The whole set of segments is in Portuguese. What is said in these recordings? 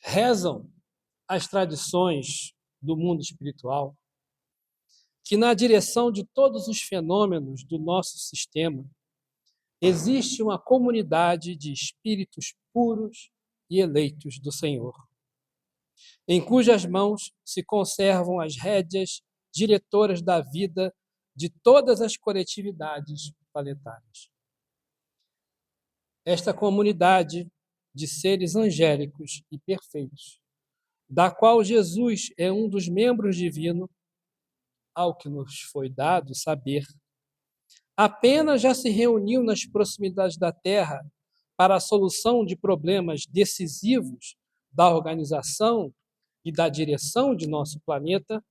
Rezam as tradições do mundo espiritual que, na direção de todos os fenômenos do nosso sistema, existe uma comunidade de espíritos puros e eleitos do Senhor, em cujas mãos se conservam as rédeas diretoras da vida de todas as coletividades planetárias. Esta comunidade de seres angélicos e perfeitos, da qual Jesus é um dos membros divinos, ao que nos foi dado saber, apenas já se reuniu nas proximidades da Terra para a solução de problemas decisivos da organização e da direção de nosso planeta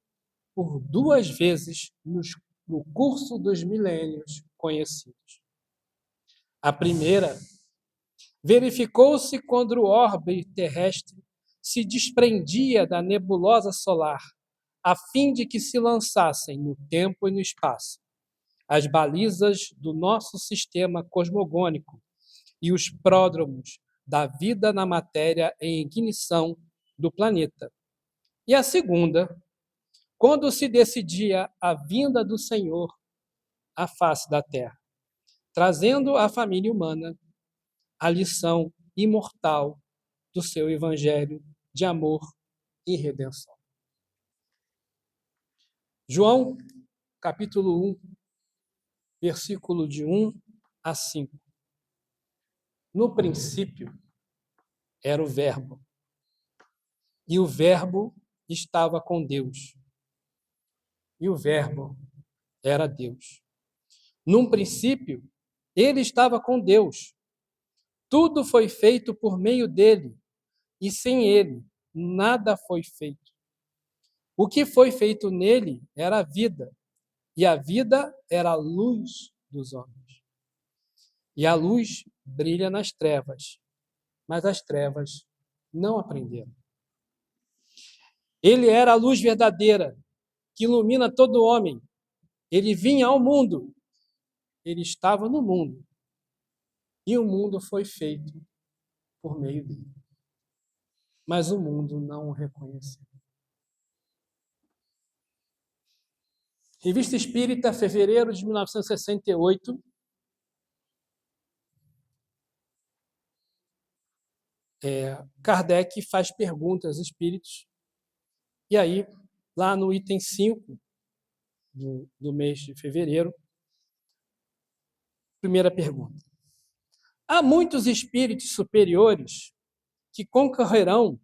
por 2 vezes no curso dos milênios conhecidos. A primeira verificou-se quando o orbe terrestre se desprendia da nebulosa solar, a fim de que se lançassem no tempo e no espaço as balizas do nosso sistema cosmogônico e os pródromos da vida na matéria em ignição do planeta. E a segunda, quando se decidia a vinda do Senhor à face da Terra, trazendo à família humana a lição imortal do seu evangelho de amor e redenção. João, capítulo 1, versículo de 1 a 5. No princípio era o Verbo, e o Verbo estava com Deus, e o Verbo era Deus. Num princípio, ele estava com Deus. Tudo foi feito por meio dele, e sem ele nada foi feito. O que foi feito nele era a vida, e a vida era a luz dos homens. E a luz brilha nas trevas, mas as trevas não aprenderam. Ele era a luz verdadeira, que ilumina todo homem. Ele vinha ao mundo, ele estava no mundo, e o mundo foi feito por meio dele. Mas o mundo não o reconheceu. Revista Espírita, fevereiro de 1968. Kardec faz perguntas aos espíritos. E aí, lá no item 5 do mês de fevereiro, primeira pergunta. Há muitos espíritos superiores que concorrerão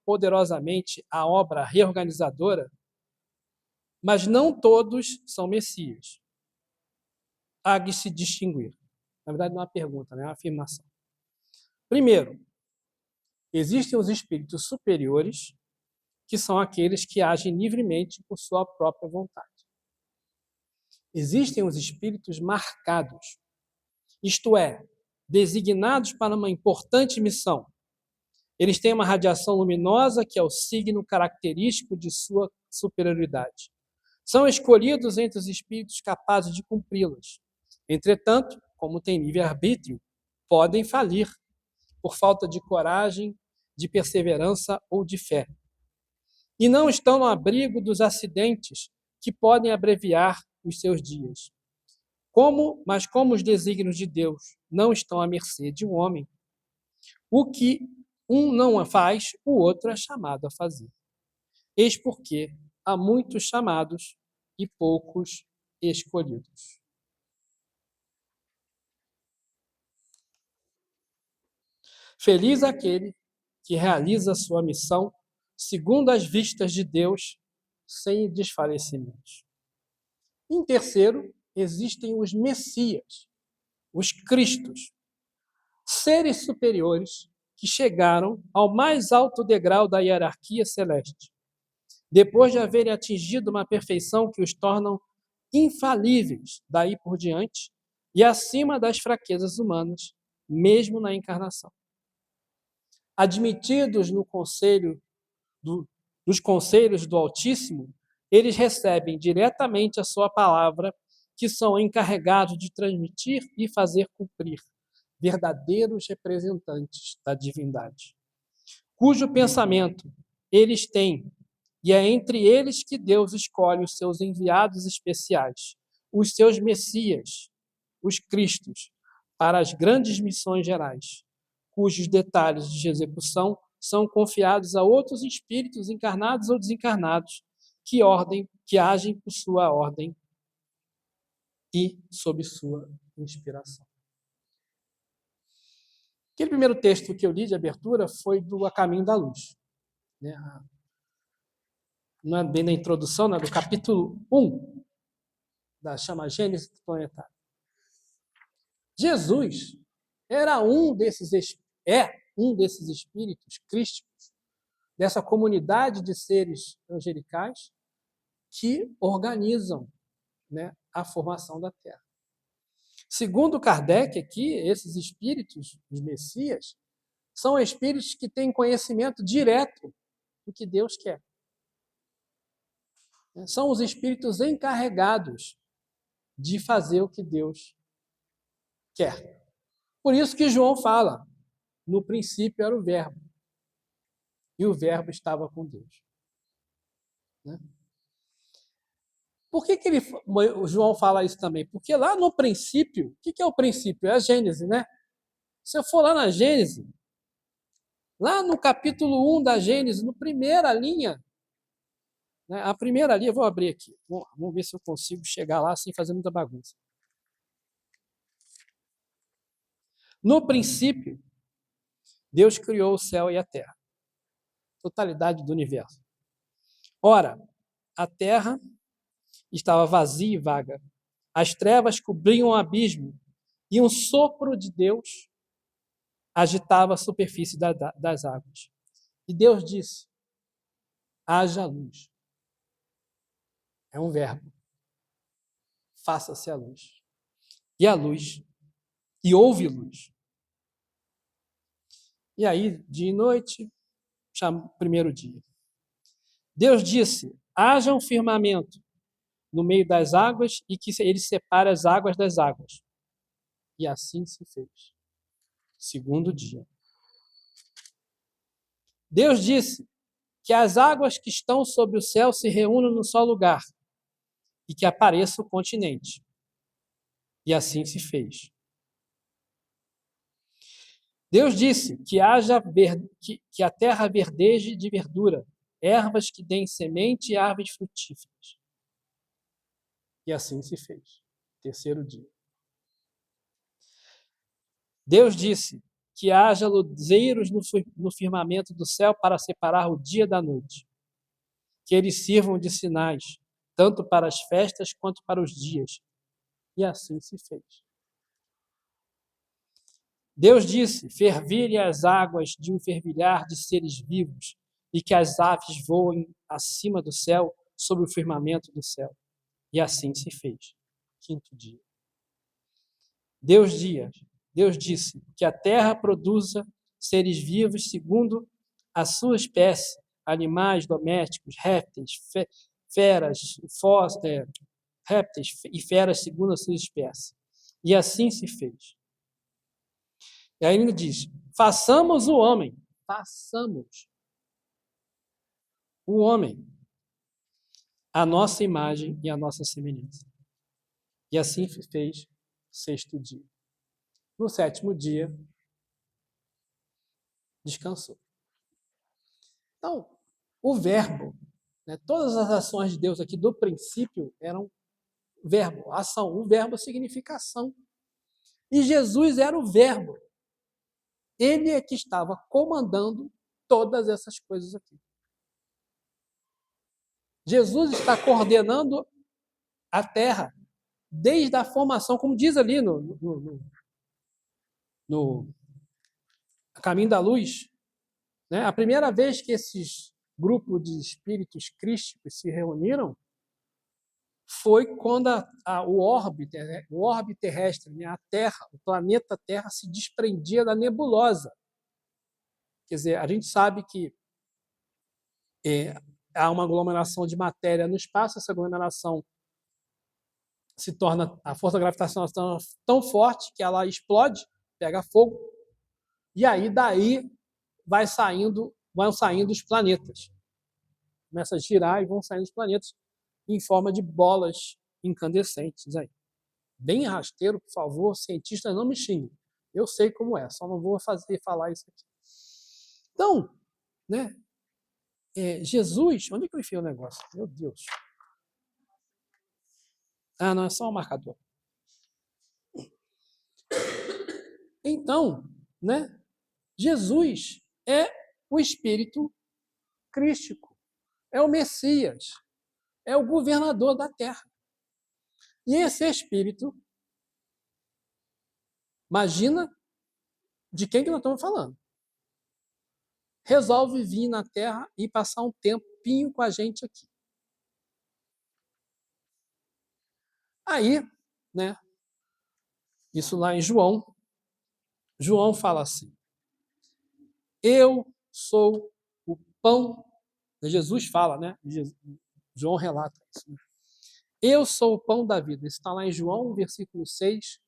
poderosamente à obra reorganizadora, mas não todos são messias. Há de se distinguir. Na verdade, não é uma pergunta, é uma afirmação. Primeiro, existem os espíritos superiores, que são aqueles que agem livremente por sua própria vontade. Existem os espíritos marcados, isto é, designados para uma importante missão. Eles têm uma radiação luminosa que é o signo característico de sua superioridade. São escolhidos entre os espíritos capazes de cumpri-las. Entretanto, como têm livre-arbítrio, podem falir por falta de coragem, de perseverança ou de fé. E não estão no abrigo dos acidentes que podem abreviar os seus dias. Mas como os desígnios de Deus não estão à mercê de um homem, o que um não faz, o outro é chamado a fazer. Eis porque há muitos chamados e poucos escolhidos. Feliz aquele que realiza sua missão segundo as vistas de Deus, sem desfalecimentos. Em terceiro, existem os Messias, os Cristos, seres superiores que chegaram ao mais alto degrau da hierarquia celeste, depois de haverem atingido uma perfeição que os tornam infalíveis daí por diante e acima das fraquezas humanas, mesmo na encarnação. Admitidos no nos conselhos do Altíssimo, eles recebem diretamente a sua palavra, que são encarregados de transmitir e fazer cumprir, verdadeiros representantes da divindade. cujo pensamento eles têm, e é entre eles que Deus escolhe os seus enviados especiais, os seus Messias, os Cristos, para as grandes missões gerais, cujos detalhes de execução são confiados a outros espíritos encarnados ou desencarnados, que agem por sua ordem e sob sua inspiração. Aquele primeiro texto que eu li de abertura foi do A Caminho da Luz. Não é bem na introdução, do capítulo 1, da chama Gênesis Planetária. Jesus era um desses espíritos crísticos, dessa comunidade de seres angelicais que organizam, a formação da Terra. Segundo Kardec, aqui, esses espíritos, os Messias, são espíritos que têm conhecimento direto do que Deus quer. São os espíritos encarregados de fazer o que Deus quer. Por isso que João fala, no princípio era o Verbo, e o Verbo estava com Deus. Por que o João fala isso também? Porque lá no princípio, o que é o princípio? É a Gênese, né? Se eu for lá na Gênese, lá no capítulo 1 da Gênese, na primeira linha, a primeira linha, eu vou abrir aqui, vamos ver se eu consigo chegar lá sem fazer muita bagunça. No princípio, Deus criou o céu e a terra, totalidade do universo. Ora, a terra estava vazia e vaga, as trevas cobriam o abismo, e um sopro de Deus agitava a superfície das águas. E Deus disse: haja luz. É um verbo. Faça-se a luz. E a luz, e houve luz. E aí, dia e noite, primeiro dia. Deus disse: haja um firmamento no meio das águas e que ele separe as águas das águas. E assim se fez. Segundo dia. Deus disse que as águas que estão sobre o céu se reúnam num só lugar e que apareça o continente. E assim se fez. Deus disse que que a terra verdeje de verdura, ervas que deem semente e árvores frutíferas. E assim se fez. Terceiro dia. Deus disse que haja luzeiros no firmamento do céu para separar o dia da noite, que eles sirvam de sinais, tanto para as festas quanto para os dias. E assim se fez. Deus disse: fervilhem as águas de um fervilhar de seres vivos, e que as aves voem acima do céu, sobre o firmamento do céu. E assim se fez. Quinto dia. Deus disse que a terra produza seres vivos segundo a sua espécie, animais domésticos, répteis, répteis e feras segundo a sua espécie. E assim se fez. E aí ele diz: façamos o homem a nossa imagem e a nossa semelhança. E assim se fez sexto dia. No sétimo dia, descansou. Então, o verbo, todas as ações de Deus aqui do princípio eram verbo, ação. O verbo significa ação. E Jesus era o verbo. Ele é que estava comandando todas essas coisas aqui. Jesus está coordenando a terra desde a formação, como diz ali no Caminho da Luz. A primeira vez que esses grupos de espíritos crísticos se reuniram foi quando o orbe terrestre, a Terra, o planeta Terra, se desprendia da nebulosa. Quer dizer, a gente sabe que há uma aglomeração de matéria no espaço, essa aglomeração se torna, a força gravitacional se torna tão forte que ela explode, pega fogo, e aí daí vai saindo vão saindo os planetas. Começa a girar e vão saindo os planetas em forma de bolas incandescentes aí. Bem rasteiro, por favor, cientistas não me xinguem. Eu sei como é, só não vou falar isso aqui. Então, né, Jesus, onde é que eu enfiei o negócio? Meu Deus. Ah, não, é só um marcador. Então, né, Jesus é o Espírito crístico, é o Messias, é o governador da terra. E esse Espírito, imagina de quem que nós estamos falando. Resolve vir na terra e passar um tempinho com a gente aqui. Aí, né, isso lá em João fala assim: eu sou o pão. Jesus fala, né? João relata isso. Né? Eu sou o pão da vida. Isso está lá em João, versículo 6,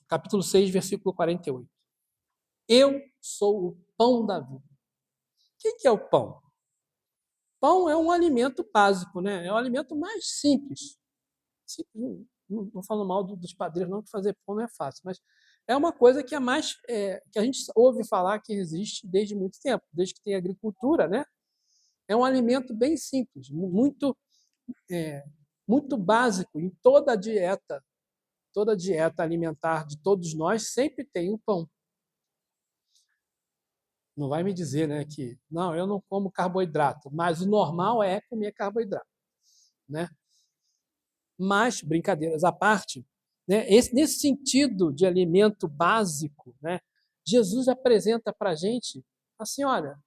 capítulo 6, versículo 48. Eu sou o pão da vida. O que é o pão? Pão é um alimento básico, né? É o alimento mais simples. Não estou falando mal dos padeiros, não, que fazer pão não é fácil, mas é uma coisa que é mais que a gente ouve falar que existe desde muito tempo, desde que tem agricultura, né? É um alimento bem simples, muito muito básico em toda a dieta alimentar de todos nós sempre tem o pão. Não vai me dizer, né, que não, eu não como carboidrato, mas o normal é comer carboidrato, né? Mas brincadeiras à parte, né, nesse sentido de alimento básico, né, Jesus apresenta para a gente assim, olha,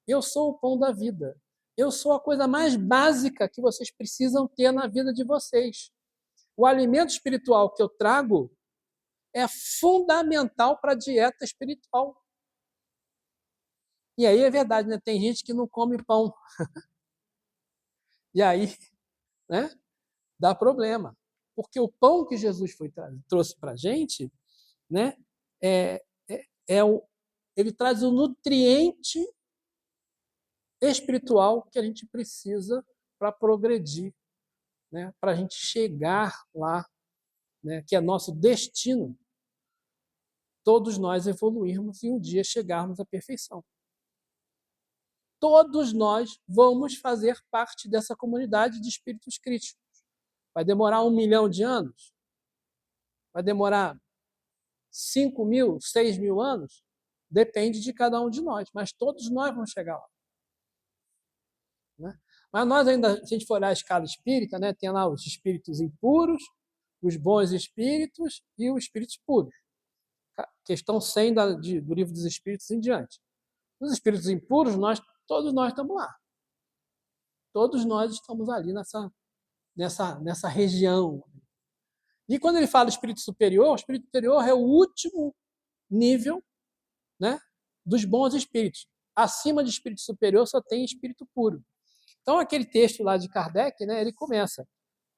eu sou o pão da vida, eu sou a coisa mais básica que vocês precisam ter na vida de vocês. O alimento espiritual que eu trago é fundamental para a dieta espiritual. E aí é verdade, né? Tem gente que não come pão. E aí, né? Dá problema. Porque o pão que Jesus trouxe para a gente, né? Ele traz o nutriente espiritual que a gente precisa para progredir, né? Para a gente chegar lá, né? Que é nosso destino. Todos nós evoluirmos e um dia chegarmos à perfeição. Todos nós vamos fazer parte dessa comunidade de espíritos críticos. Vai demorar 1 milhão de anos? Vai demorar 5 mil, 6 mil anos? Depende de cada um de nós, mas todos nós vamos chegar lá. Né? Mas nós ainda, se a gente for olhar a escala espírita, né, tem lá os espíritos impuros, os bons espíritos e os espíritos puros. Questão 100 do Livro dos Espíritos em diante. Os espíritos impuros, todos nós estamos lá. Todos nós estamos ali nessa região. E quando ele fala espírito superior, o espírito superior é o último nível, né, dos bons espíritos. Acima de espírito superior só tem espírito puro. Então, aquele texto lá de Kardec, né, ele começa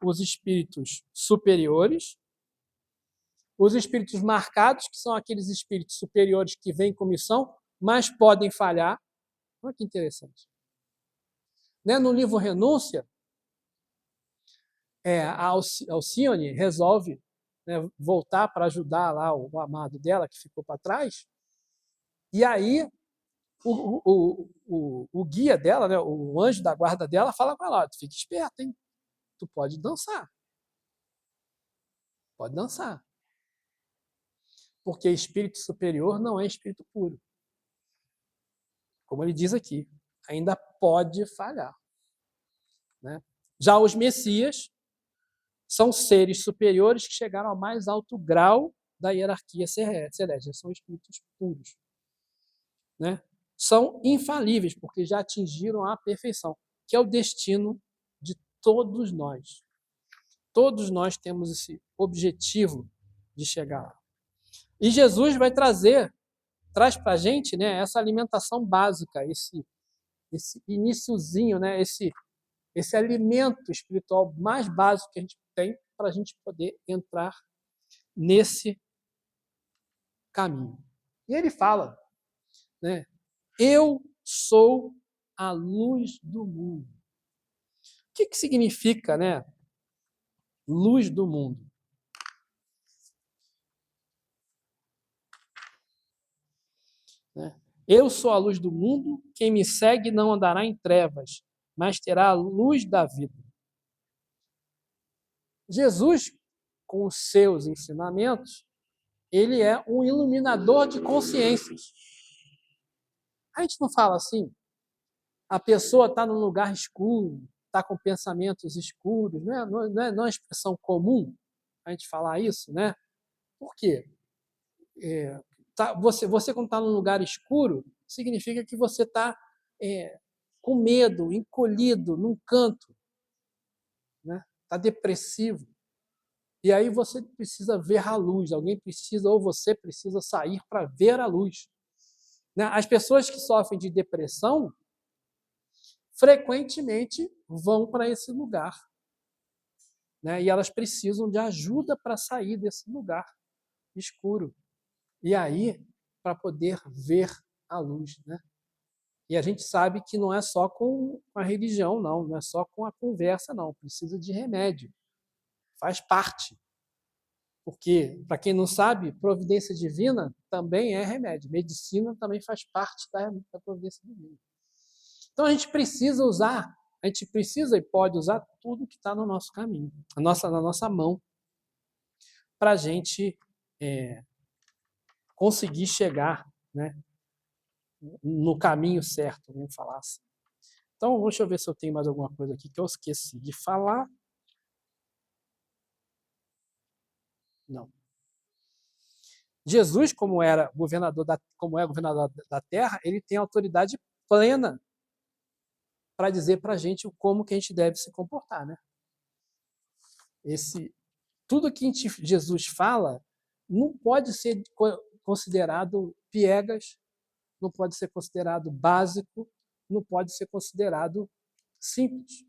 os espíritos superiores, os espíritos marcados, que são aqueles espíritos superiores que vêm com missão, mas podem falhar. Olha que interessante. Né, no livro Renúncia, a Alcione resolve, né, voltar para ajudar lá o amado dela, que ficou para trás, e aí o guia dela, né, o anjo da guarda dela, fala com ela: tu fica esperto, hein? Tu pode dançar. Pode dançar. Porque espírito superior não é espírito puro. Como ele diz aqui, ainda pode falhar. Né? Já os messias são seres superiores que chegaram ao mais alto grau da hierarquia celeste, são espíritos puros. Né? São infalíveis, porque já atingiram a perfeição, que é o destino de todos nós. Todos nós temos esse objetivo de chegar lá. E Jesus traz para a gente, né, essa alimentação básica, esse iniciozinho, né, esse alimento espiritual mais básico que a gente tem para a gente poder entrar nesse caminho. E ele fala, né, Eu sou a luz do mundo. O que significa, né? Luz do mundo. Eu sou a luz do mundo, quem me segue não andará em trevas, mas terá a luz da vida. Jesus, com os seus ensinamentos, ele é um iluminador de consciências. A gente não fala assim, a pessoa está num lugar escuro, está com pensamentos escuros, não é uma expressão comum a gente falar isso, né? Por quê? Você quando está num lugar escuro, significa que você está com medo, encolhido, num canto, né? Está depressivo. E aí você precisa ver a luz, alguém precisa, ou você precisa sair para ver a luz. Né? As pessoas que sofrem de depressão, frequentemente vão para esse lugar. Né? E elas precisam de ajuda para sair desse lugar escuro. E aí, para poder ver a luz. Né? E a gente sabe que não é só com a religião, não é só com a conversa, não. Precisa de remédio. Faz parte. Porque, para quem não sabe, providência divina também é remédio. Medicina também faz parte da providência divina. Então a gente precisa usar, a gente precisa e pode usar tudo que está no nosso caminho, na nossa mão, para a gente conseguir chegar, né, no caminho certo, vamos falar assim. Então, deixa eu ver se eu tenho mais alguma coisa aqui que eu esqueci de falar. Não. Jesus, como é governador da terra, ele tem autoridade plena para dizer para a gente como que a gente deve se comportar, né? Tudo que Jesus fala não pode ser considerado piegas, não pode ser considerado básico, não pode ser considerado simples.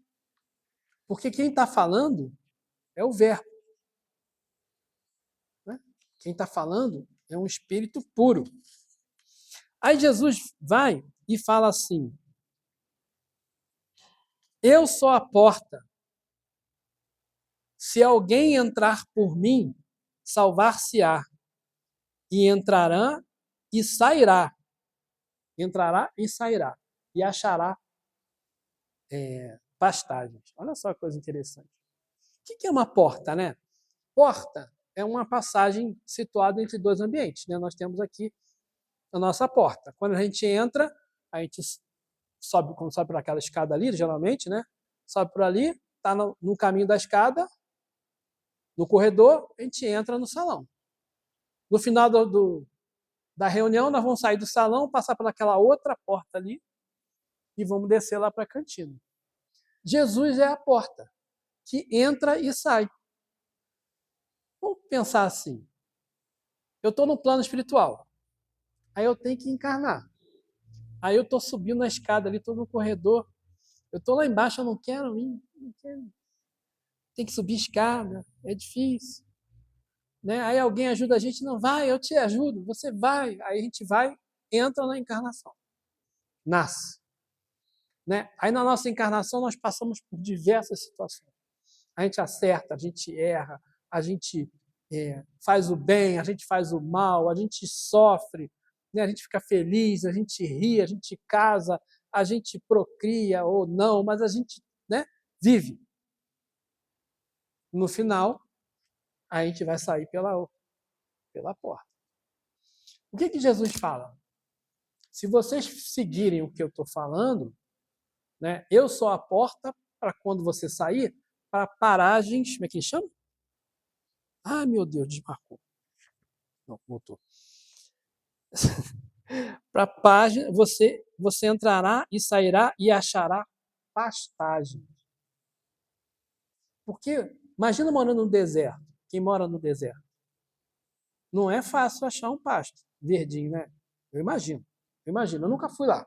Porque quem está falando é o Verbo. Né? Quem está falando é um espírito puro. Aí Jesus vai e fala assim: eu sou a porta. Se alguém entrar por mim, salvar-se-á. E entrará e sairá. Entrará e sairá. E achará pastagens. Olha só que coisa interessante. O que é uma porta, né? Porta é uma passagem situada entre dois ambientes. Né? Nós temos aqui a nossa porta. Quando a gente entra, a gente sobe, como sobe por aquela escada ali, geralmente, né? Sobe por ali, está no caminho da escada, no corredor, a gente entra no salão. No final da reunião, nós vamos sair do salão, passar pelaquela outra porta ali e vamos descer lá para a cantina. Jesus é a porta que entra e sai. Vamos pensar assim. Eu estou no plano espiritual. Aí eu tenho que encarnar. Aí eu estou subindo a escada ali, estou no corredor. Eu estou lá embaixo, eu não quero ir. Não quero. Tem que subir escada, é difícil. Né? Aí alguém ajuda a gente, não vai, eu te ajudo, você vai. Aí a gente vai, entra na encarnação. Nasce. Né? Aí na nossa encarnação nós passamos por diversas situações. A gente acerta, a gente erra, a gente faz o bem, a gente faz o mal, a gente sofre, né? A gente fica feliz, a gente ri, a gente casa, a gente procria ou não, mas a gente, né, vive. No final, a gente vai sair pela porta. O que Jesus fala? Se vocês seguirem o que eu estou falando, né, eu sou a porta para quando você sair, para paragens, como é que chama? Ah, meu Deus, desmarcou. Não, voltou. Para página, você entrará e sairá e achará pastagem. Porque, imagina morando no deserto. Quem mora no deserto? Não é fácil achar um pasto verdinho, né? Eu imagino. Eu nunca fui lá.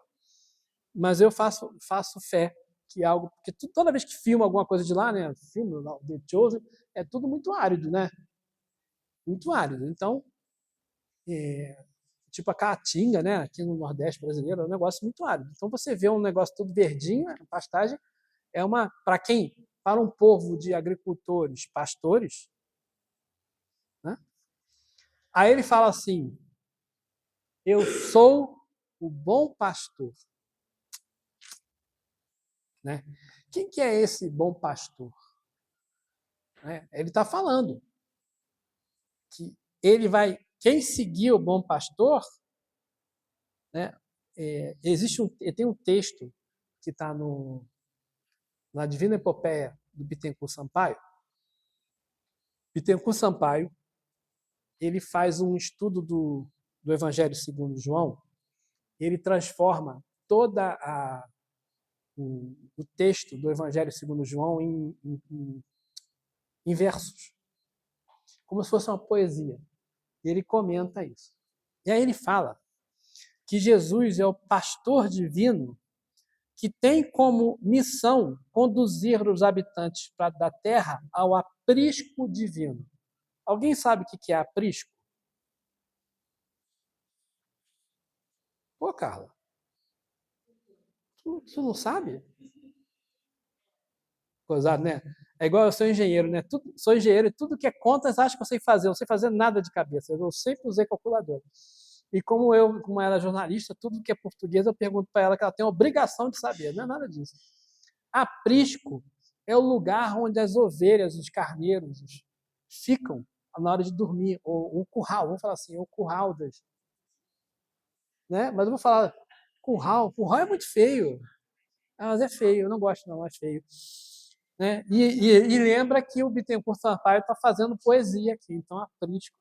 Mas eu faço fé que algo... Porque toda vez que filma alguma coisa de lá, né? Filme, The Chosen, é tudo muito árido, né? Muito árido. Então, tipo a caatinga, né? Aqui no Nordeste brasileiro, é um negócio muito árido. Então você vê um negócio tudo verdinho, a pastagem é para um povo de agricultores, pastores, né? Aí ele fala assim: eu sou o bom pastor, né? Quem que é esse bom pastor? Ele está falando que quem seguir o bom pastor, né? Tem um texto que está na Divina Epopeia do Bittencourt Sampaio. Bittencourt Sampaio, ele faz um estudo do Evangelho segundo João. Ele transforma o texto do Evangelho segundo João em versos, como se fosse uma poesia. E ele comenta isso. E aí ele fala que Jesus é o pastor divino que tem como missão conduzir os habitantes da terra ao aprisco divino. Alguém sabe o que é aprisco? Pô, Carla, tu não sabe? Coisado, né? É igual eu sou engenheiro, né? Sou engenheiro e tudo que é contas acho que eu sei fazer. Eu não sei fazer nada de cabeça. Eu sempre usei calculadora. E como ela é jornalista, tudo que é português eu pergunto para ela que ela tem a obrigação de saber. Não é nada disso. Aprisco é o lugar onde as ovelhas, os carneiros ficam na hora de dormir. Ou o curral, vamos falar assim, o curral das. Né? Mas eu vou falar curral. Curral é muito feio. Mas é feio, eu não gosto não, é feio. Né? E lembra que o Bittencourt Sampaio está fazendo poesia aqui, então aprisco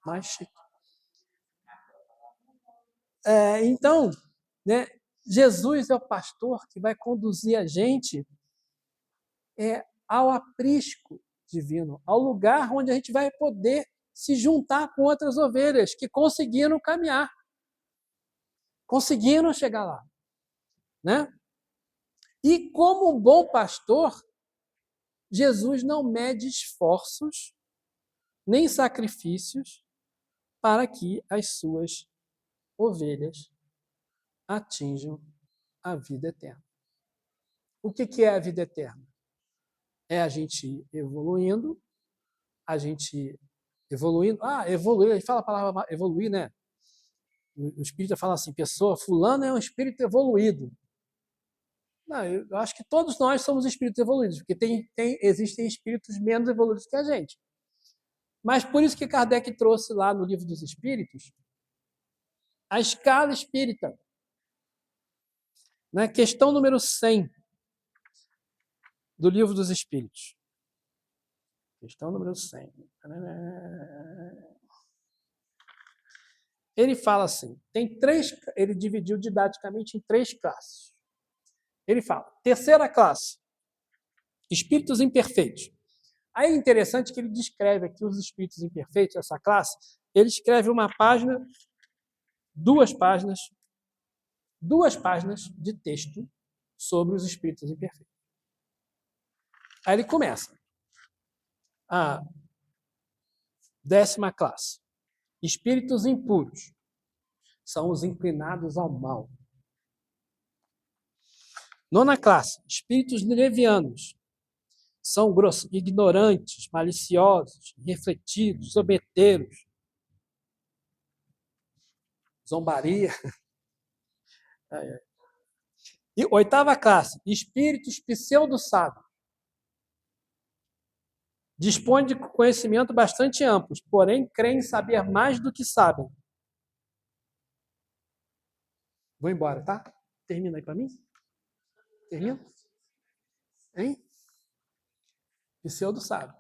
mais chique. Então, né, Jesus é o pastor que vai conduzir a gente ao aprisco divino, ao lugar onde a gente vai poder se juntar com outras ovelhas que conseguiram caminhar, conseguiram chegar lá. Né? E como um bom pastor, Jesus não mede esforços nem sacrifícios para que as suas ovelhas atinjam a vida eterna. O que é a vida eterna? É a gente evoluindo, evoluir, a gente fala a palavra evoluir, né? O espírito fala assim, fulano é um espírito evoluído. Não, eu acho que todos nós somos espíritos evoluídos, porque existem espíritos menos evoluídos que a gente. Mas por isso que Kardec trouxe lá no Livro dos Espíritos a escala espírita. Na questão número 100 do Livro dos Espíritos. Questão número 100. Ele fala assim, ele dividiu didaticamente em 3 classes. Ele fala, terceira classe, espíritos imperfeitos. Aí é interessante que ele descreve aqui os espíritos imperfeitos, essa classe, ele escreve uma página, 2 páginas de texto sobre os espíritos imperfeitos. Aí ele começa. A 10ª classe. Espíritos impuros. São os inclinados ao mal. 9ª classe. Espíritos levianos. São ignorantes, maliciosos, irrefletidos, soberbeiros. Zombaria. E 8ª classe. Espíritos pseudo-sábios. Dispõe de conhecimento bastante amplo, porém creem saber mais do que sabem. Vou embora, tá? Termina aí para mim? Termina? Hein? Pseudo sábio.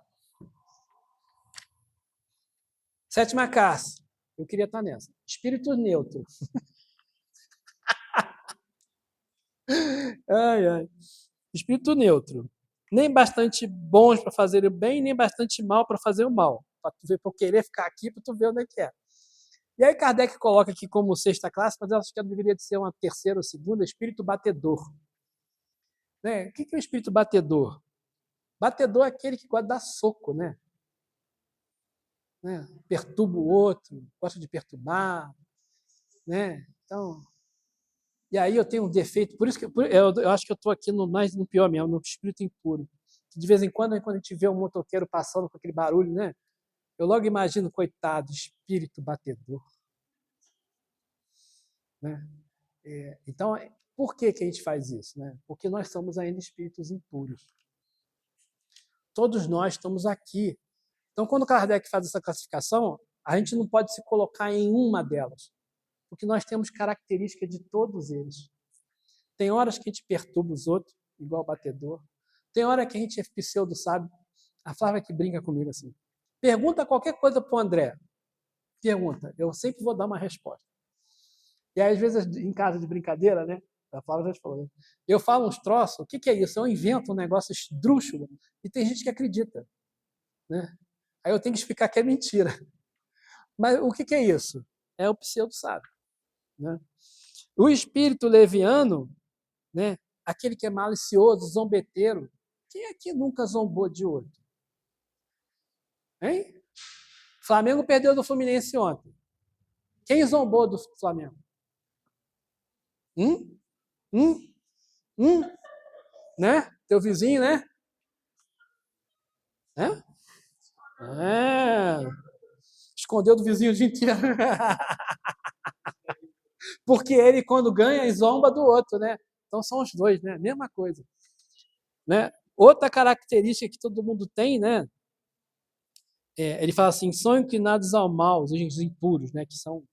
7ª classe. Eu queria estar nessa. Espírito neutro. Ai, ai. Espírito neutro. Nem bastante bons para fazer o bem, nem bastante mal para fazer o mal. Para tu ver, para eu querer ficar aqui, para tu ver onde é que é. E aí Kardec coloca aqui como 6ª classe, mas eu acho que deveria ser uma 3ª ou 2ª, espírito batedor. Né? O que é o espírito batedor? Batedor é aquele que gosta de dar soco, né? né? Perturba o outro, gosta de perturbar, né? Então, e aí eu tenho um defeito, por isso que eu acho que eu estou aqui mais no pior mesmo, no espírito impuro. De vez em quando a gente vê um motoqueiro passando com aquele barulho, né? Eu logo imagino, coitado, espírito batedor, né? Então, por que a gente faz isso, né? Porque nós somos ainda espíritos impuros. Todos nós estamos aqui. Então, quando Kardec faz essa classificação, a gente não pode se colocar em uma delas, porque nós temos características de todos eles. Tem horas que a gente perturba os outros, igual o batedor. Tem hora que a gente é pseudo-sábio. A Flávia que brinca comigo assim. Pergunta qualquer coisa para o André. Pergunta. Eu sempre vou dar uma resposta. E aí, às vezes, em casa de brincadeira, né? A Flávia já falou. Né? Eu falo uns troços. O que é isso? Eu invento um negócio esdrúxulo. E tem gente que acredita. Né? Aí eu tenho que explicar que é mentira. Mas o que é isso? É o pseudo-sábio. Né? O espírito leviano, né? Aquele que é malicioso, zombeteiro. Quem aqui nunca zombou de outro? Hein? Flamengo perdeu do Fluminense ontem. Quem zombou do Flamengo? Hum? Hum? Hum? Né? Teu vizinho, né? É. Escondeu do vizinho o dia inteiro. Porque ele, quando ganha, zomba do outro, né? Então são os dois, né? Mesma coisa. Né? Outra característica que todo mundo tem, né? Ele fala assim, são inclinados ao mal, os impuros, né? Que são,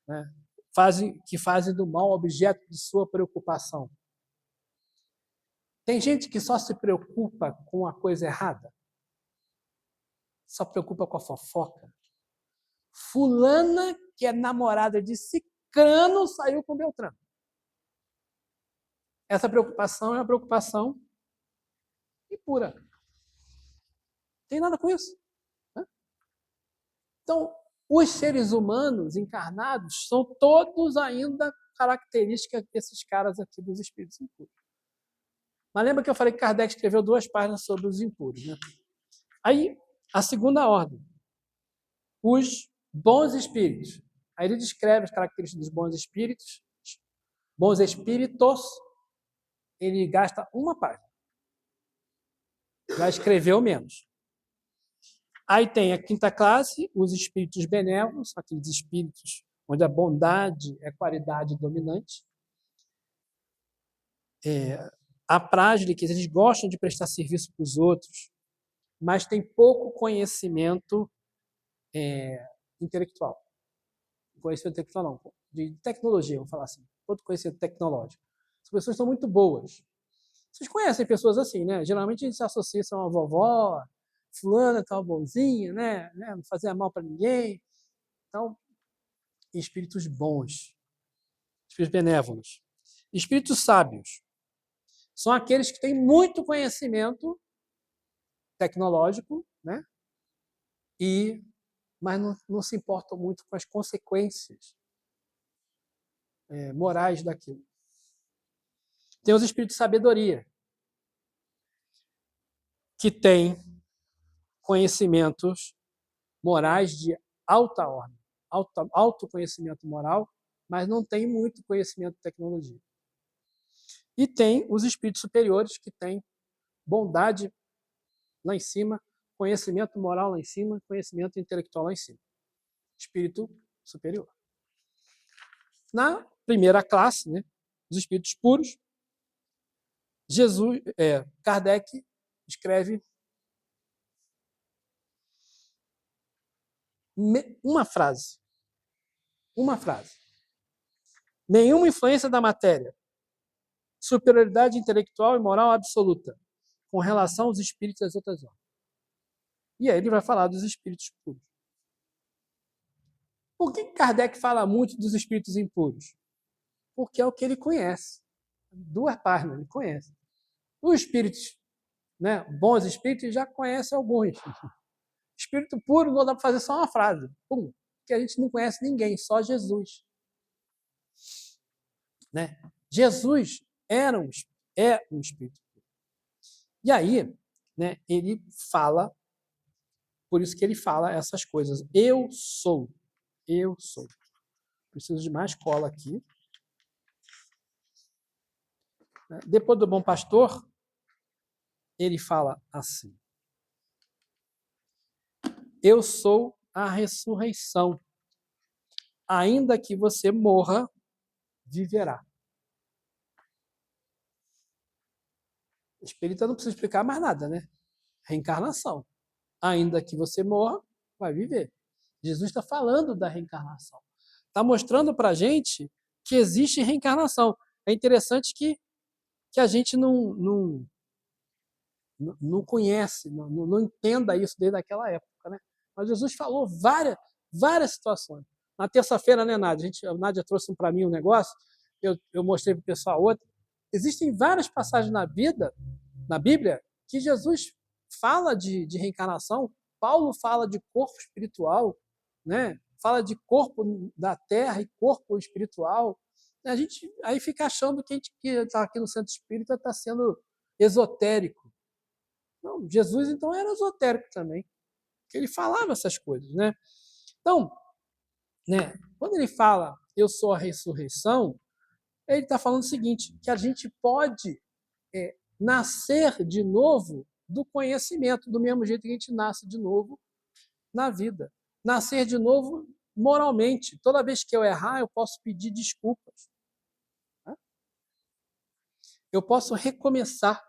né? Que fazem do mal objeto de sua preocupação. Tem gente que só se preocupa com a coisa errada, só preocupa com a fofoca. Fulana, que é namorada de Cicrano, saiu com Beltrano. Essa preocupação é uma preocupação impura. Não tem nada com isso. Né? Então, os seres humanos encarnados são todos ainda características desses caras aqui dos espíritos impuros. Mas lembra que eu falei que Kardec escreveu 2 páginas sobre os impuros, né? Aí, a segunda ordem, os bons espíritos. Aí ele descreve as características dos bons espíritos. Bons espíritos, ele gasta 1 página. Já escreveu menos. Aí tem a 5ª classe, os espíritos benévolos, aqueles espíritos onde a bondade é qualidade dominante. A prática, que eles gostam de prestar serviço para os outros, mas tem pouco conhecimento intelectual. Conhecimento intelectual não, de tecnologia, vamos falar assim. Pouco conhecimento tecnológico. As pessoas são muito boas. Vocês conhecem pessoas assim, né? Geralmente a gente se associa a uma vovó, fulana, tal bonzinha, né? Não fazia mal para ninguém. Então, espíritos bons, espíritos benévolos. Espíritos sábios são aqueles que têm muito conhecimento tecnológico, né? Mas não se importam muito com as consequências morais daquilo. Tem os espíritos de sabedoria, que têm conhecimentos morais de alta ordem, alto conhecimento moral, mas não tem muito conhecimento de tecnologia. E tem os espíritos superiores, que têm bondade lá em cima, conhecimento moral lá em cima, conhecimento intelectual lá em cima. Espírito superior. Na primeira classe, né, os espíritos puros, Kardec escreve uma frase. Nenhuma influência da matéria. Superioridade intelectual e moral absoluta com relação aos espíritos das outras ordens. E aí ele vai falar dos espíritos puros. Por que Kardec fala muito dos espíritos impuros? Porque é o que ele conhece. 2 páginas, ele conhece. Os espíritos, né, bons espíritos, ele já conhece alguns. Espírito puro não dá para fazer só uma frase. Pum, que a gente não conhece ninguém, só Jesus. Né? Jesus é um espírito puro. E aí, né, ele fala Por isso que ele fala essas coisas. Eu sou. Eu sou. Preciso de mais cola aqui. Depois do bom pastor, ele fala assim: eu sou a ressurreição. Ainda que você morra, viverá. O espírita não precisa explicar mais nada, né? Reencarnação. Ainda que você morra, vai viver. Jesus está falando da reencarnação. Está mostrando para a gente que existe reencarnação. É interessante que a gente não conhece, não entenda isso desde aquela época, né? Mas Jesus falou várias situações. Na terça-feira, né, Nádia? A Nádia trouxe para mim um negócio, eu mostrei para o pessoal outro. Existem várias passagens na Bíblia, que Jesus fala de reencarnação. Paulo fala de corpo espiritual, né? Fala de corpo da terra e corpo espiritual. A gente aí fica achando que a gente que está aqui no centro espírita está sendo esotérico. Não, Jesus então era esotérico também, porque ele falava essas coisas, né? Então, né, quando ele fala eu sou a ressurreição, ele está falando o seguinte, que a gente pode nascer de novo do conhecimento, do mesmo jeito que a gente nasce de novo na vida. Nascer de novo moralmente. Toda vez que eu errar, eu posso pedir desculpas. Eu posso recomeçar.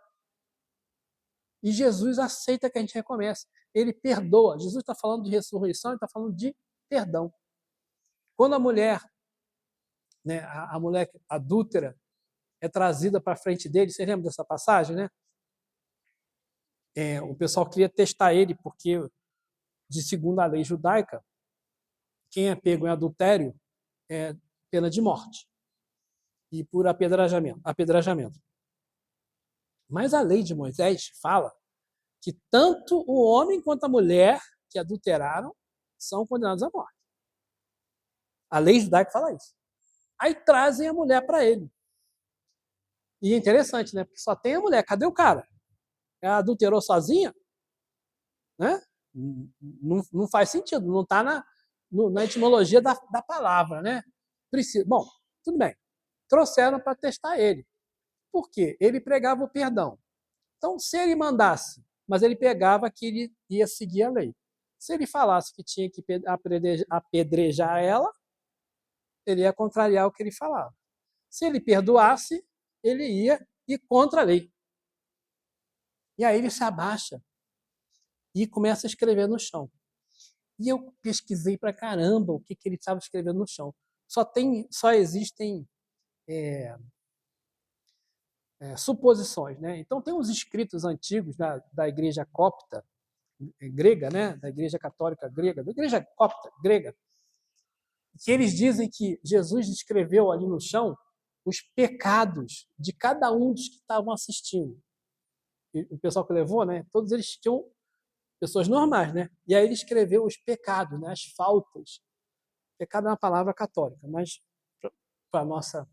E Jesus aceita que a gente recomece. Ele perdoa. Jesus está falando de ressurreição, ele está falando de perdão. Quando a mulher, né, a mulher adúltera, é trazida para frente dele, você lembra dessa passagem, né? O pessoal queria testar ele, porque, segundo a lei judaica, quem é pego em adultério é pena de morte e por apedrejamento. Mas a lei de Moisés fala que tanto o homem quanto a mulher que adulteraram são condenados à morte. A lei judaica fala isso. Aí trazem a mulher para ele. E é interessante, né? Porque só tem a mulher. Cadê o cara? Ela adulterou sozinha? Né? Não faz sentido. Não está na etimologia da palavra, né? Bom, tudo bem. Trouxeram para testar ele. Por quê? Ele pregava o perdão. Então, se ele mandasse, mas ele pegava que ele ia seguir a lei. Se ele falasse que tinha que apedrejar ela, ele ia contrariar o que ele falava. Se ele perdoasse, ele ia ir contra a lei. E aí ele se abaixa e começa a escrever no chão. E eu pesquisei pra caramba o que ele estava escrevendo no chão. Só existem suposições, né? Então tem uns escritos antigos da igreja copta grega, né? Da igreja católica grega, da igreja copta grega, que eles dizem que Jesus escreveu ali no chão os pecados de cada um dos que estavam assistindo. E o pessoal que levou, né? Todos eles tinham pessoas normais, né? E aí ele escreveu os pecados, né? As faltas. Pecado é uma palavra católica, mas para nossa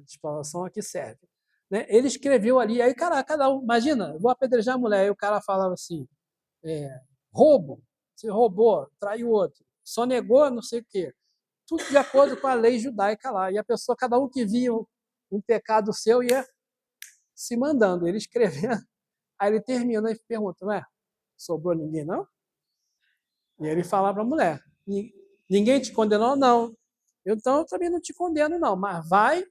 explanação aqui serve. Né? Ele escreveu ali, aí cada um, imagina, vou apedrejar a mulher, aí o cara falava assim, roubo, você roubou, traiu o outro, sonegou, não sei o quê. Tudo de acordo com a lei judaica lá. E a pessoa, cada um que via um pecado seu, ia se mandando. Ele escrevendo, aí ele termina e pergunta, ué, sobrou ninguém não? E ele fala para a mulher, ninguém te condenou? Não. Então eu também não te condeno não, mas vai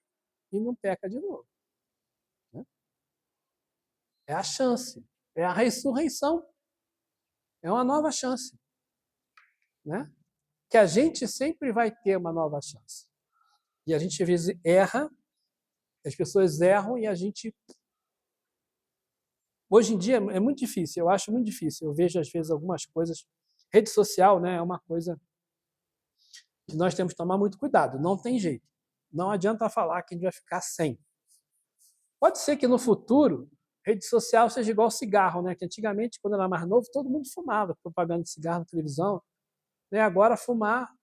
e não peca de novo. É a chance, é a ressurreição, é uma nova chance, né? Que a gente sempre vai ter uma nova chance. E a gente às vezes erra, as pessoas erram e a gente... Hoje em dia é muito difícil, eu acho muito difícil. Eu vejo às vezes algumas coisas... Rede social, né, é uma coisa que nós temos que tomar muito cuidado, não tem jeito. Não adianta falar que a gente vai ficar sem. Pode ser que no futuro rede social seja igual cigarro, né? Que antigamente, quando eu era mais novo, todo mundo fumava propaganda de cigarro na televisão. Né? Agora, fumar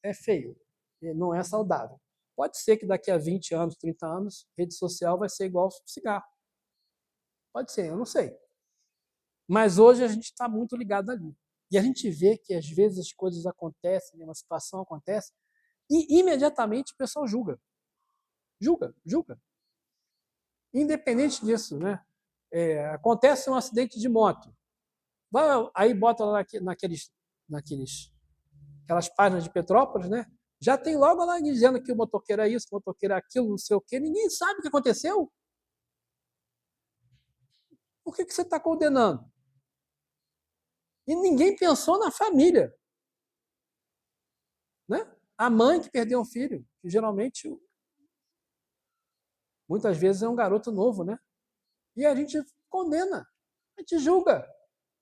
é feio, não é saudável. Pode ser que daqui a 20 anos, 30 anos, rede social vai ser igual cigarro. Pode ser, eu não sei. Mas hoje a gente está muito ligado ali. E a gente vê que às vezes as coisas acontecem, uma situação acontece, e imediatamente o pessoal julga. Julga. Independente disso, né? Acontece um acidente de moto. Aí bota lá aquelas páginas de Petrópolis, né? Já tem logo lá dizendo que o motoqueiro é isso, o motoqueiro é aquilo, não sei o quê. Ninguém sabe o que aconteceu. Por que você está condenando? E ninguém pensou na família. Né? A mãe que perdeu um filho, que geralmente, muitas vezes, é um garoto novo, né? E a gente condena, a gente julga.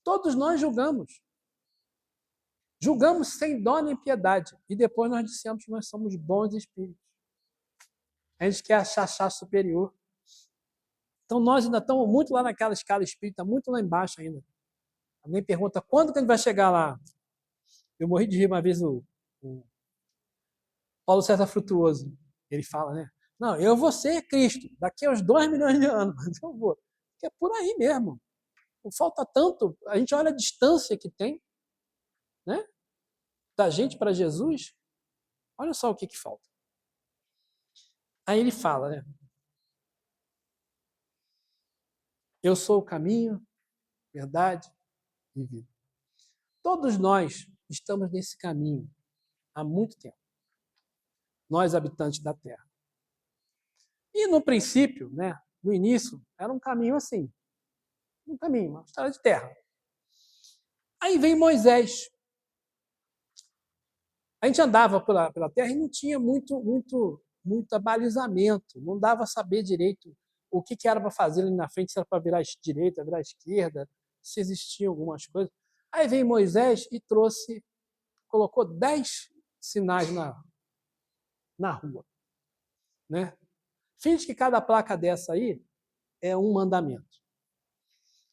Todos nós julgamos. Julgamos sem dó nem piedade. E depois nós dissemos que nós somos bons espíritos. A gente quer achar superior. Então nós ainda estamos muito lá naquela escala espírita, muito lá embaixo ainda. Alguém pergunta, quando que a gente vai chegar lá? Eu morri de rir uma vez o Paulo César Frutuoso. Ele fala, né? Não, eu vou ser Cristo, daqui a uns 2 milhões de anos. Mas eu vou. Porque é por aí mesmo. Não falta tanto. A gente olha a distância que tem, né? Da gente para Jesus. Olha só o que falta. Aí ele fala, né? Eu sou o caminho, verdade e vida. Todos nós estamos nesse caminho há muito tempo. Nós, habitantes da Terra. E no princípio, né? No início, era um caminho assim. Um caminho, uma estrada de terra. Aí vem Moisés. A gente andava pela terra e não tinha muito abalizamento. Não dava a saber direito o que era para fazer ali na frente, se era para virar à direita, virar à esquerda, se existiam algumas coisas. Aí vem Moisés e colocou 10 sinais na rua. Né? Finge que cada placa dessa aí é um mandamento.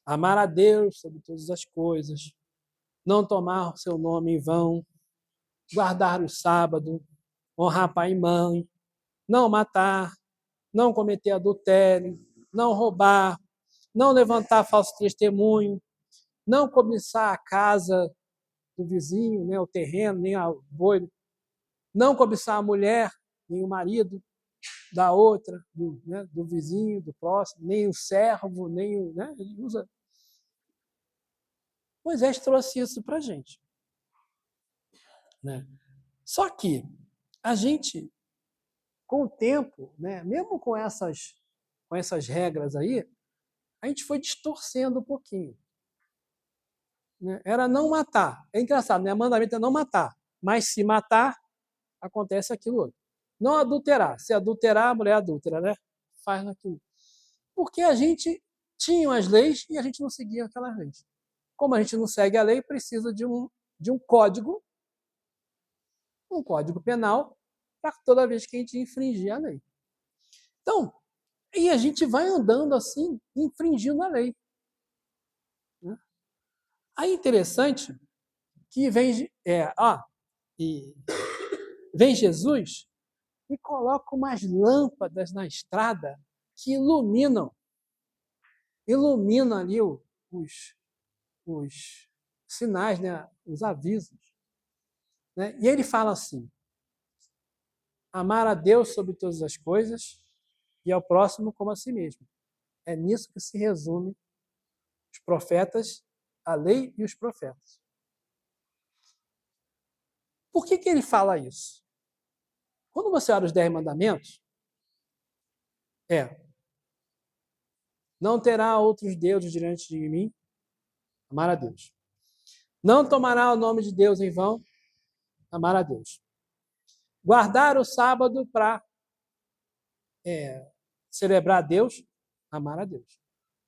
Amar a Deus sobre todas as coisas, não tomar o seu nome em vão, guardar o sábado, honrar pai e mãe, não matar, não cometer adultério, não roubar, não levantar falso testemunho, não cobiçar a casa do vizinho, né, o terreno, nem o boi, não cobiçar a mulher, nem o marido da outra, do vizinho, do próximo, nem o servo, nem o. Né, ele usa. Moisés trouxe isso para a gente. Né? Só que a gente, com o tempo, né, mesmo com essas regras aí, a gente foi distorcendo um pouquinho. Né? Era não matar. É engraçado, né? Mandamento é não matar. Mas se matar, acontece aquilo outro. Não adulterar. Se adulterar, a mulher é adúltera, né? Faz aquilo. Porque a gente tinha as leis e a gente não seguia aquelas leis. Como a gente não segue a lei, precisa de um código penal para toda vez que a gente infringir a lei. Então, e a gente vai andando assim, infringindo a lei. Né? Aí interessante que vem Jesus e coloca umas lâmpadas na estrada que iluminam ali os sinais, né? Os avisos. Né? E ele fala assim, amar a Deus sobre todas as coisas e ao próximo como a si mesmo. É nisso que se resume os profetas, a lei e os profetas. Por que ele fala isso? Quando você olha os 10 mandamentos, não terá outros deuses diante de mim, amar a Deus. Não tomará o nome de Deus em vão, amar a Deus. Guardar o sábado para celebrar a Deus, amar a Deus.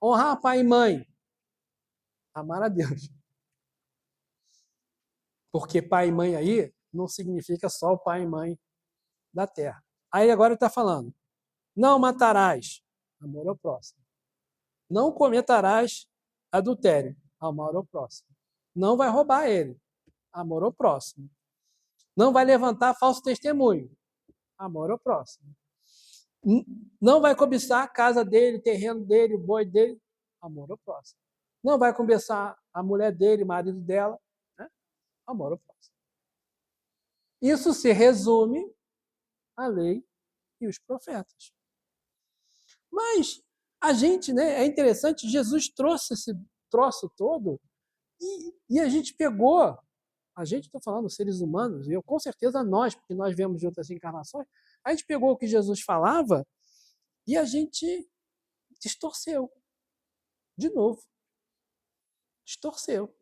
Honrar pai e mãe, amar a Deus. Porque pai e mãe aí não significa só o pai e mãe da terra. Aí agora ele está falando, não matarás, amor ao próximo. Não cometerás adultério, amor ao próximo. Não vai roubar ele, amor ao próximo. Não vai levantar falso testemunho, amor ao próximo. Não vai cobiçar a casa dele, o terreno dele, o boi dele, amor ao próximo. não vai cobiçar a mulher dele, o marido dela, né? Amor ao próximo. Isso se resume à lei e os profetas. Mas a gente, né, é interessante, Jesus trouxe esse troço todo e a gente pegou, a gente, estou falando seres humanos, e eu com certeza nós, porque nós vemos de outras encarnações, a gente pegou o que Jesus falava e a gente distorceu. De novo. Distorceu.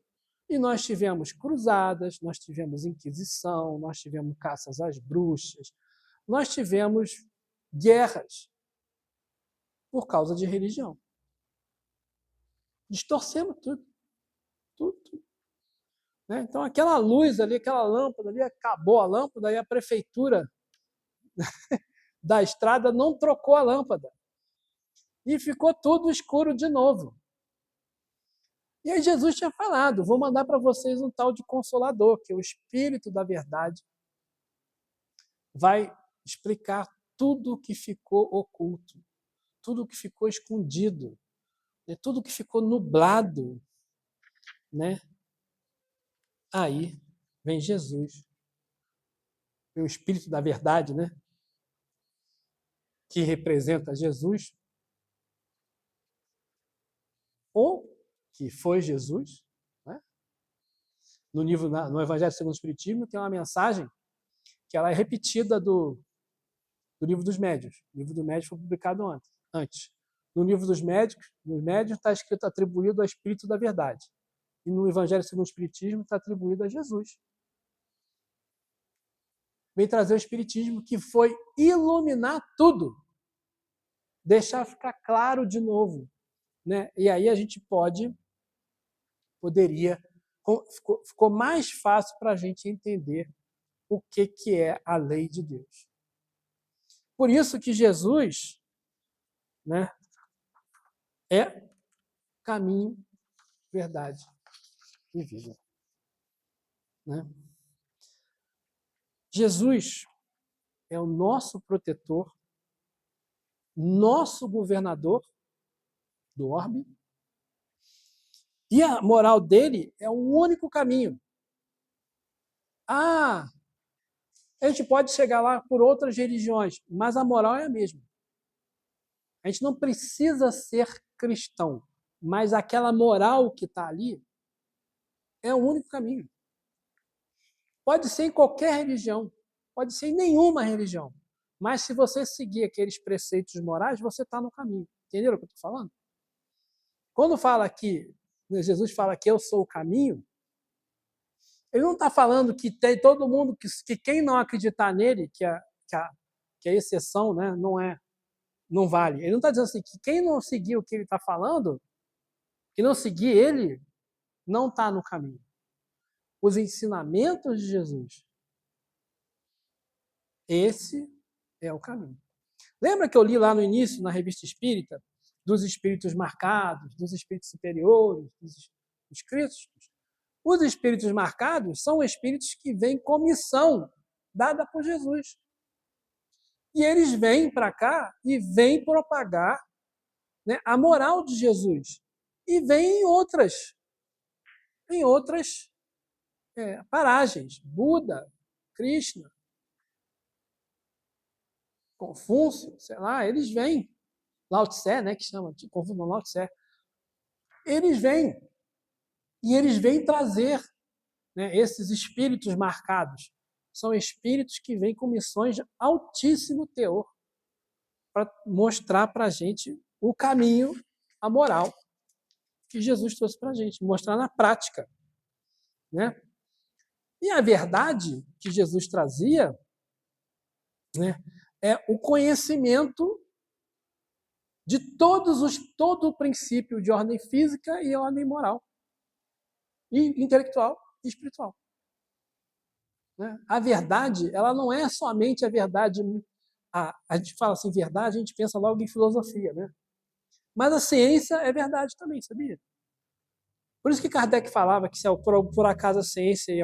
E nós tivemos cruzadas, nós tivemos inquisição, nós tivemos caças às bruxas, nós tivemos guerras por causa de religião. Distorcemos tudo. Tudo. Né? Então, aquela luz ali, aquela lâmpada ali, acabou a lâmpada e a prefeitura da estrada não trocou a lâmpada. E ficou tudo escuro de novo. E aí Jesus tinha falado, vou mandar para vocês um tal de Consolador, que é o Espírito da Verdade, vai explicar tudo o que ficou oculto, tudo o que ficou escondido, né? Tudo que ficou nublado, né? Aí vem Jesus, o Espírito da Verdade, né? Que representa Jesus, ou que foi Jesus, né? No Evangelho segundo o Espiritismo tem uma mensagem que ela é repetida do Livro dos Médiuns. O Livro dos Médiuns foi publicado antes. No Livro dos Médiuns está escrito atribuído ao Espírito da Verdade. E no Evangelho segundo o Espiritismo está atribuído a Jesus. Vem trazer o Espiritismo que foi iluminar tudo. Deixar ficar claro de novo. Né? E aí a gente poderia, ficou mais fácil para a gente entender o que é a lei de Deus. Por isso que Jesus, né, é caminho, verdade e vida. Né? Jesus é o nosso protetor, nosso governador do orbe, e a moral dele é o único caminho. A gente pode chegar lá por outras religiões, mas a moral é a mesma. A gente não precisa ser cristão, mas aquela moral que está ali é o único caminho. Pode ser em qualquer religião, pode ser em nenhuma religião, mas se você seguir aqueles preceitos morais, você está no caminho. Entenderam o que eu estou falando? Quando fala aqui, Jesus fala que eu sou o caminho, ele não está falando que tem todo mundo, que quem não acreditar nele, que a exceção, né, não vale. Ele não está dizendo assim, que quem não seguir o que ele está falando, que não seguir ele, não está no caminho. Os ensinamentos de Jesus, esse é o caminho. Lembra que eu li lá no início, na Revista Espírita, dos espíritos marcados, dos espíritos superiores, dos Cristos? Os espíritos marcados são espíritos que vêm com missão dada por Jesus. E eles vêm para cá e vêm propagar, né, a moral de Jesus. E vêm em outras paragens. Buda, Krishna, Confúcio, sei lá, eles vêm. Lao Tse, né, que chama, confundam Lao Tse. Eles vêm. E eles vêm trazer, né, esses espíritos marcados. São espíritos que vêm com missões de altíssimo teor para mostrar para a gente o caminho, a moral que Jesus trouxe para a gente, mostrar na prática. Né? E a verdade que Jesus trazia, né, é o conhecimento de todo o princípio de ordem física e ordem moral, e intelectual e espiritual. Né? A verdade, ela não é somente a verdade. A gente fala assim, verdade, a gente pensa logo em filosofia, né? Mas a ciência é verdade também, sabia? Por isso que Kardec falava que se por acaso a ciência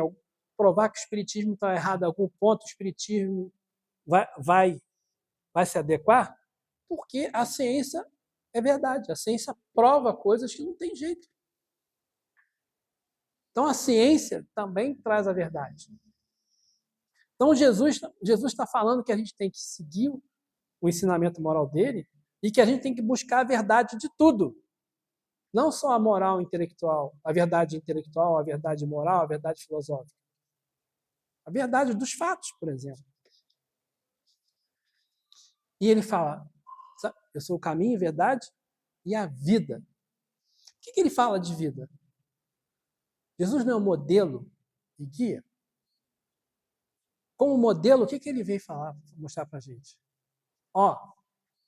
provar que o espiritismo está errado em algum ponto, o espiritismo vai se adequar, porque a ciência é verdade. A ciência prova coisas que não tem jeito. Então, a ciência também traz a verdade. Então, Jesus está falando que a gente tem que seguir o ensinamento moral dele e que a gente tem que buscar a verdade de tudo. Não só a moral intelectual, a verdade moral, a verdade filosófica. A verdade dos fatos, por exemplo. E ele fala, eu sou o caminho, a verdade e a vida. O que ele fala de vida? Jesus não é um modelo e guia? Como modelo, o que ele veio falar, mostrar para a gente?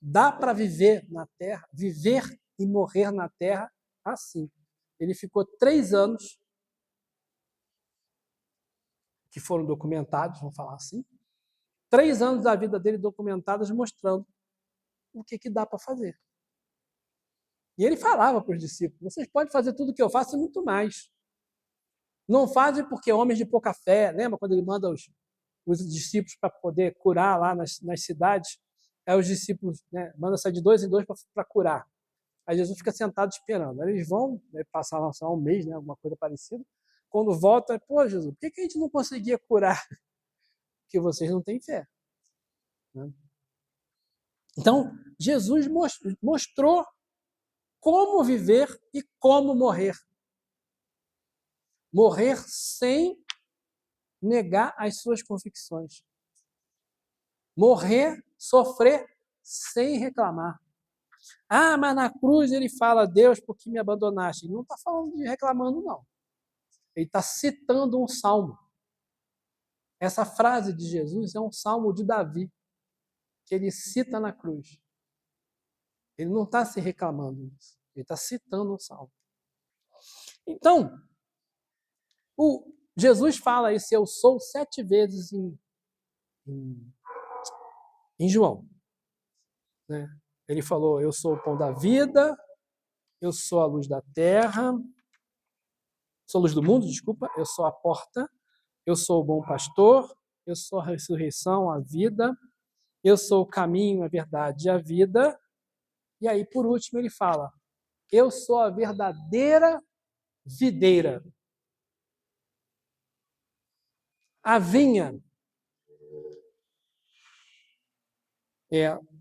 Dá para viver na Terra, viver e morrer na Terra assim. Ele ficou 3 anos, que foram documentados, vamos falar assim, 3 anos da vida dele documentados, mostrando o que dá para fazer. E ele falava para os discípulos, vocês podem fazer tudo o que eu faço e muito mais. Não fazem porque homens de pouca fé, lembra quando ele manda os discípulos para poder curar lá nas cidades? Os discípulos mandam sair de 2 em 2 para curar. Aí Jesus fica sentado esperando. Aí eles vão, passar lá um mês, alguma coisa parecida. Quando volta, pô, Jesus, por que a gente não conseguia curar? Porque vocês não têm fé. Então, Jesus mostrou como viver e como morrer. Morrer sem negar as suas convicções. Morrer, sofrer sem reclamar. Mas na cruz ele fala, Deus, por que me abandonaste? Ele não está falando de reclamando, não. Ele está citando um salmo. Essa frase de Jesus é um salmo de Davi, que ele cita na cruz. Ele não está se reclamando disso. Ele está citando um salmo. Então, Jesus fala esse eu sou 7 vezes em João. Ele falou, eu sou o pão da vida, eu sou a luz da terra, sou a luz do mundo, desculpa, eu sou a porta, eu sou o bom pastor, eu sou a ressurreição, a vida, eu sou o caminho, a verdade e a vida. E aí, por último, ele fala, eu sou a verdadeira videira. A vinha.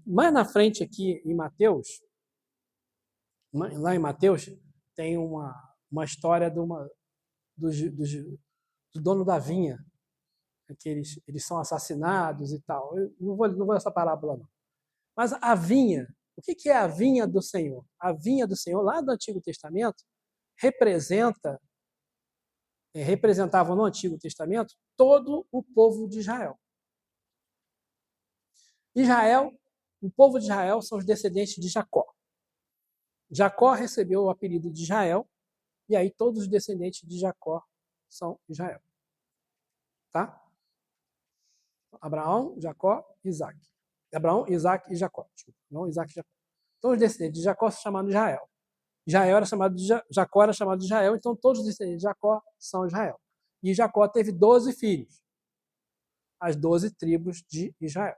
Mais na frente aqui em Mateus, lá em Mateus, tem uma história do dono da vinha, que eles são assassinados e tal. Eu não vou essa parábola, não. Mas a vinha, o que é a vinha do Senhor? A vinha do Senhor, lá do Antigo Testamento, representava no Antigo Testamento todo o povo de Israel. O povo de Israel são os descendentes de Jacó. Jacó recebeu o apelido de Israel, e aí todos os descendentes de Jacó são Israel. Tá? Abraão, Jacó, Isaac. Abraão, Isaac e Jacó. Não, Isaac e Jacó. Então os descendentes de Jacó são chamados de Israel. Jacó era chamado de Israel, então todos os descendentes de Jacó são Israel. E Jacó teve 12 filhos, as 12 tribos de Israel.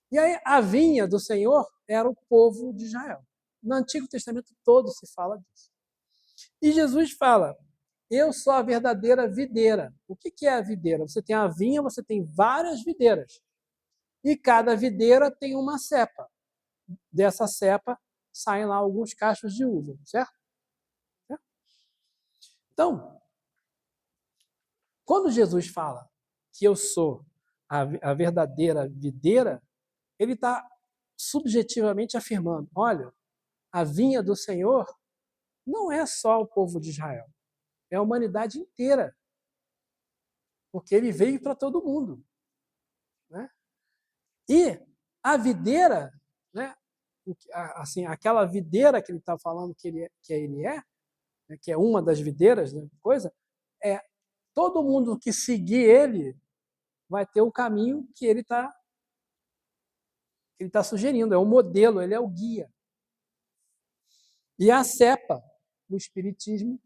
E aí a vinha do Senhor era o povo de Israel. No Antigo Testamento todo se fala disso. E Jesus fala, eu sou a verdadeira videira. O que é a videira? Você tem a vinha, você tem várias videiras. E cada videira tem uma cepa. Dessa cepa saem lá alguns cachos de uva, certo? Então, quando Jesus fala que eu sou a verdadeira videira, ele está subjetivamente afirmando, olha, a vinha do Senhor não é só o povo de Israel, é a humanidade inteira, porque ele veio para todo mundo. E a videira, assim, aquela videira que ele está falando que ele é, que é uma das videiras, todo mundo que seguir ele vai ter o caminho que ele está sugerindo, é o modelo, ele é o guia. E a cepa, o Espiritismo,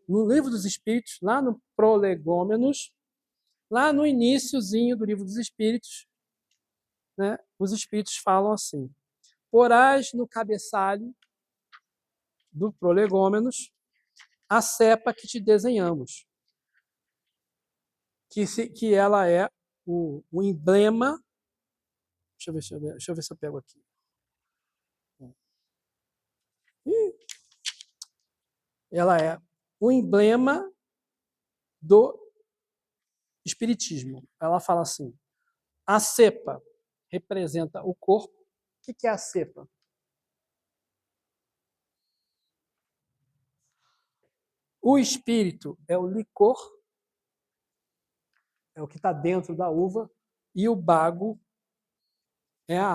no Livro dos Espíritos, lá no Prolegômenos, lá no iniciozinho do Livro dos Espíritos, os Espíritos falam assim, porás no cabeçalho do Prolegômenos a cepa que te desenhamos, que ela é o emblema. Deixa eu ver se eu pego aqui. Ela é o emblema do Espiritismo. Ela fala assim: a cepa representa o corpo. O que é a cepa? O espírito é o licor, é o que está dentro da uva, e o bago é a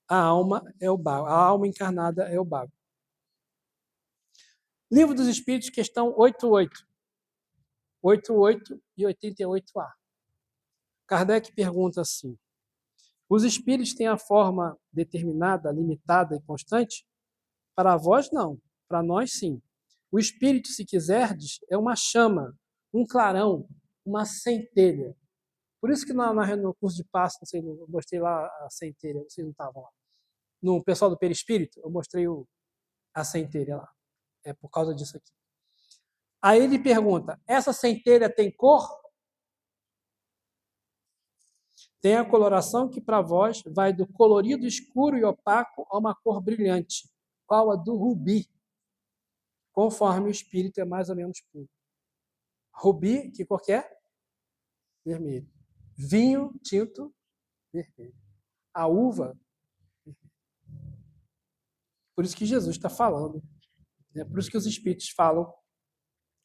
alma, é o bago. A alma encarnada é o bago. Livro dos Espíritos, questão 88. 88 e 88A. Kardec pergunta assim: os espíritos têm a forma determinada, limitada e constante? Para vós, não. Para nós, sim. O espírito, se quiserdes, é uma chama, um clarão, uma centelha. Por isso que no curso de passe, não sei, eu mostrei lá a centelha, vocês não estavam lá. No pessoal do perispírito, eu mostrei a centelha lá. É por causa disso aqui. Aí ele pergunta: essa centelha tem cor? Tem a coloração que para vós vai do colorido escuro e opaco a uma cor brilhante, qual a do rubi, conforme o espírito é mais ou menos puro. Rubi, que cor que é? Vermelho. Vinho tinto, vermelho. A uva, vermelho. Por isso que Jesus está falando. É por isso que os espíritos falam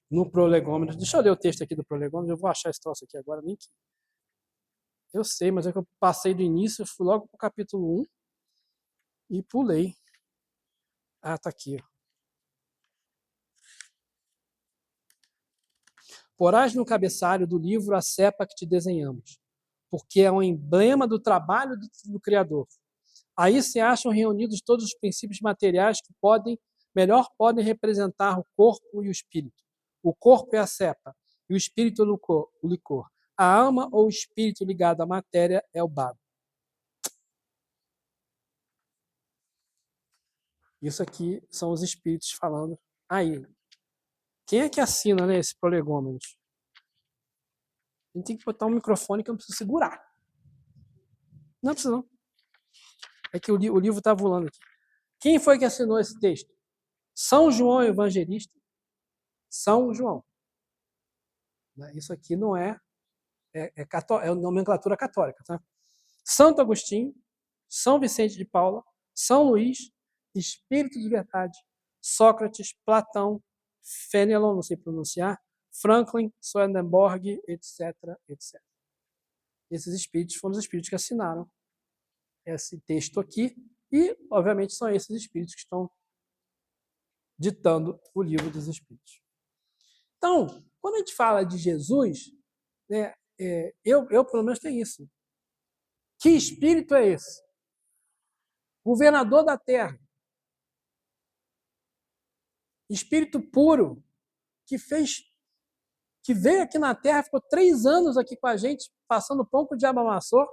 no prolegômenos. Deixa eu ler o texto aqui do prolegômenos, eu vou achar esse troço aqui agora, nem que. Eu sei, mas é que eu passei do início, eu fui logo para o capítulo 1 e pulei. Ah, tá aqui. Porás no cabeçalho do livro a cepa que te desenhamos, porque é um emblema do trabalho do Criador. Aí se acham reunidos todos os princípios materiais que melhor podem representar o corpo e o espírito. O corpo é a cepa, e o espírito é o licor. A alma ou o espírito ligado à matéria é o bago. Isso aqui são os espíritos falando aí. Quem é que assina, né, esse prolegômenos? A gente tem que botar um microfone que eu não preciso segurar. Não precisa não. É que o livro está voando aqui. Quem foi que assinou esse texto? São João Evangelista. São João. Isso aqui não é nomenclatura católica. Tá? Santo Agostinho, São Vicente de Paula, São Luís, Espírito de Verdade, Sócrates, Platão, Fénelon, não sei pronunciar, Franklin, Swedenborg, etc, etc. Esses espíritos foram os espíritos que assinaram esse texto aqui e, obviamente, são esses espíritos que estão ditando o livro dos espíritos. Então, quando a gente fala de Jesus, né, eu pelo menos tenho isso. Que espírito é esse? Governador da terra. Espírito puro, que veio aqui na terra, ficou 3 anos aqui com a gente, passando pão que o diabo amassou,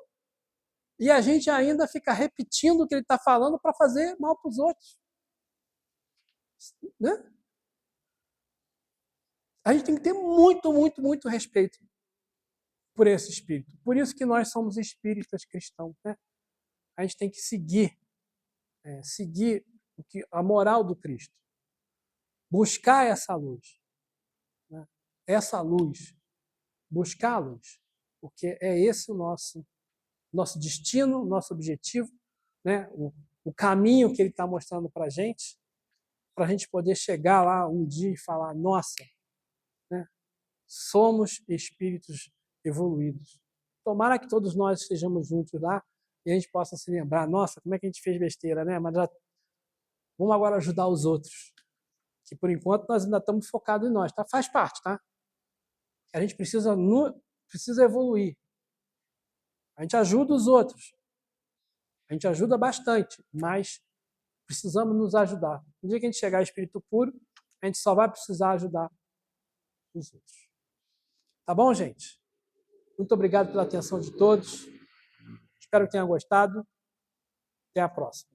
e a gente ainda fica repetindo o que ele está falando para fazer mal para os outros. Né? A gente tem que ter muito, muito, muito respeito por esse espírito. Por isso que nós somos espíritas cristãos. Né? A gente tem que seguir a moral do Cristo. Buscar essa luz. Né? Essa luz. Buscar a luz. Porque é esse o nosso destino, nosso objetivo, né? O caminho que ele está mostrando para a gente poder chegar lá um dia e falar: nossa, né? Somos espíritos evoluídos. Tomara que todos nós estejamos juntos lá e a gente possa se lembrar: nossa, como é que a gente fez besteira, né? Mas vamos agora ajudar os outros. Que por enquanto nós ainda estamos focados em nós, tá? Faz parte, tá? A gente precisa evoluir. A gente ajuda os outros. A gente ajuda bastante, mas precisamos nos ajudar. No dia que a gente chegar a espírito puro, a gente só vai precisar ajudar os outros. Tá bom, gente? Muito obrigado pela atenção de todos. Espero que tenham gostado. Até a próxima.